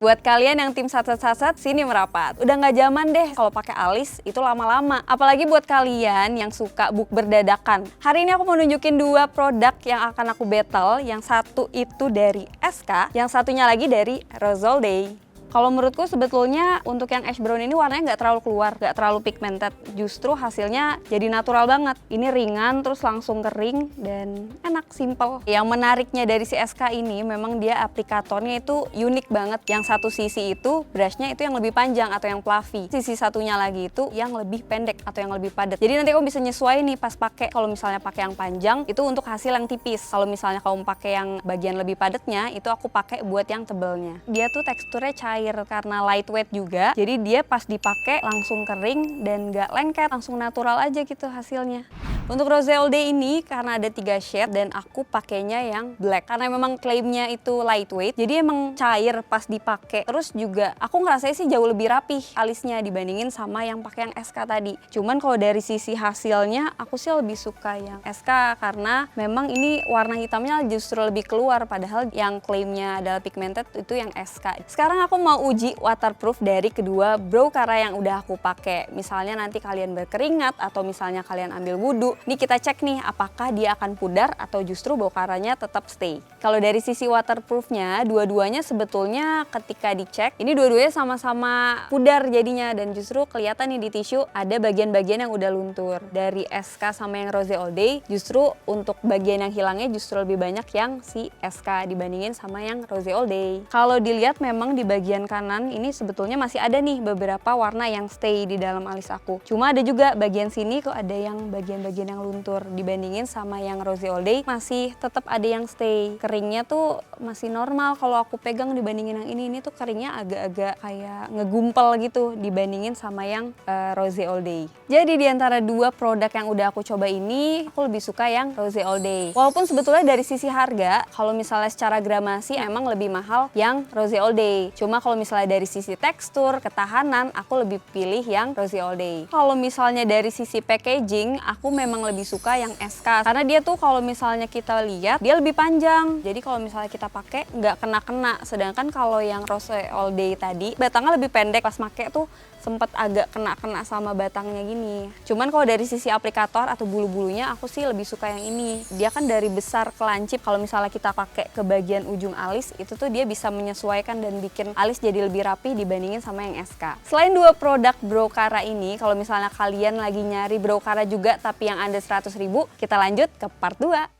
Buat kalian yang tim saset-saset, sini merapat. Udah nggak zaman deh kalau pakai alis itu lama-lama. Apalagi buat kalian yang suka bukber dadakan. Hari ini aku mau nunjukin 2 produk yang akan aku battle. Yang satu itu dari SK, yang satunya lagi dari Rose All Day. Kalau menurutku sebetulnya untuk yang ash brown ini warnanya nggak terlalu keluar, nggak terlalu pigmented. Justru hasilnya jadi natural banget. Ini ringan terus langsung kering dan enak, simple. Yang menariknya dari si SK ini memang dia aplikatornya itu unik banget. Yang satu sisi itu brushnya itu yang lebih panjang atau yang fluffy. Sisi satunya lagi itu yang lebih pendek atau yang lebih padat. Jadi nanti kamu bisa nyesuaiin nih pas pakai. Kalau misalnya pakai yang panjang itu untuk hasil yang tipis. Kalau misalnya kamu pakai yang bagian lebih padatnya itu aku pakai buat yang tebelnya. Dia tuh teksturnya cair karena lightweight juga, jadi dia pas dipakai langsung kering dan gak lengket, langsung natural aja gitu hasilnya. Untuk Rose All Day ini karena ada 3 shade dan aku pakainya yang black karena memang klaimnya itu lightweight, jadi emang cair pas dipakai. Terus juga aku ngerasanya sih jauh lebih rapih alisnya dibandingin sama yang pakai yang SK tadi. Cuman kalau dari sisi hasilnya aku sih lebih suka yang SK karena memang ini warna hitamnya justru lebih keluar, padahal yang klaimnya adalah pigmented itu yang SK. Sekarang aku mau uji waterproof dari kedua brow cara yang udah aku pakai. Misalnya nanti kalian berkeringat atau misalnya kalian ambil wudhu, ini kita cek nih apakah dia akan pudar atau justru brow caranya tetap stay. Kalau dari sisi waterproofnya, dua-duanya sebetulnya ketika dicek, ini dua-duanya sama-sama pudar jadinya dan justru kelihatan nih di tisu ada bagian-bagian yang udah luntur. Dari SK sama yang Rose All Day, justru untuk bagian yang hilangnya justru lebih banyak yang si SK dibandingin sama yang Rose All Day. Kalau dilihat memang di bagian kanan ini sebetulnya masih ada nih beberapa warna yang stay di dalam alis aku. Cuma ada juga bagian sini kok ada yang bagian-bagian yang luntur dibandingin sama yang Rose All Day masih tetap ada yang stay. Keringnya tuh masih normal kalau aku pegang dibandingin yang ini tuh keringnya agak-agak kayak ngegumpel gitu dibandingin sama yang Rose All Day. Jadi di antara 2 produk yang udah aku coba ini, aku lebih suka yang Rose All Day. Walaupun sebetulnya dari sisi harga, kalau misalnya secara gramasi emang lebih mahal yang Rose All Day. Cuma kalau misalnya dari sisi tekstur, ketahanan, aku lebih pilih yang Rose All Day. Kalau misalnya dari sisi packaging, aku memang lebih suka yang SK karena dia tuh kalau misalnya kita lihat dia lebih panjang, jadi kalau misalnya kita pakai nggak kena-kena. Sedangkan kalau yang Rose All Day tadi batangnya lebih pendek, pas pakai tuh sempet agak kena-kena sama batangnya gini. Cuman kalau dari sisi aplikator atau bulu-bulunya aku sih lebih suka yang ini. Dia kan dari besar ke lancip, kalau misalnya kita pakai ke bagian ujung alis itu tuh dia bisa menyesuaikan dan bikin alis jadi lebih rapi dibandingin sama yang SK. Selain 2 produk brow cara ini, kalau misalnya kalian lagi nyari brow cara juga tapi yang under 100.000, kita lanjut ke part 2.